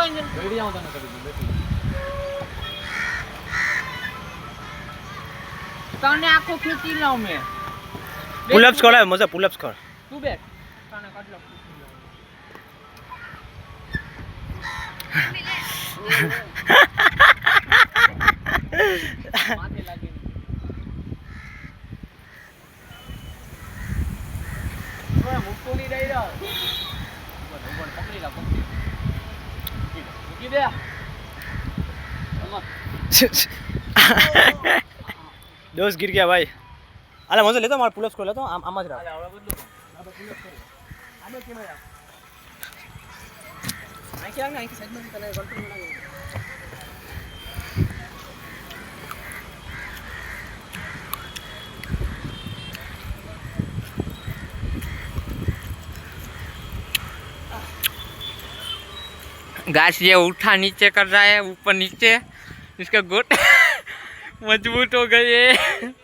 बैठ जाऊं तने कभी बैठी तने आखो खींची लाऊं मैं पुलअप्स करावे मजा पुलअप्स कर तू बैठ तने काट लो माथे लागे ओए मुक्को नहीं दई रहा ऊपर पकड़ी ला पकड़ी મૂકી દે दोस्त गिर गया भाई अरे मजा लेता मार पुलअप्स कर लेता हूं आम જ રાખ અરે આવડે બદલો આ પુલઅપ કરો આમે કેમ આયા આ કે આ કે સાઈડ માં તને કંટ્રોલ લાગે गाछ ये उठा नीचे कर रहा है ऊपर नीचे इसका गोट मजबूत हो गए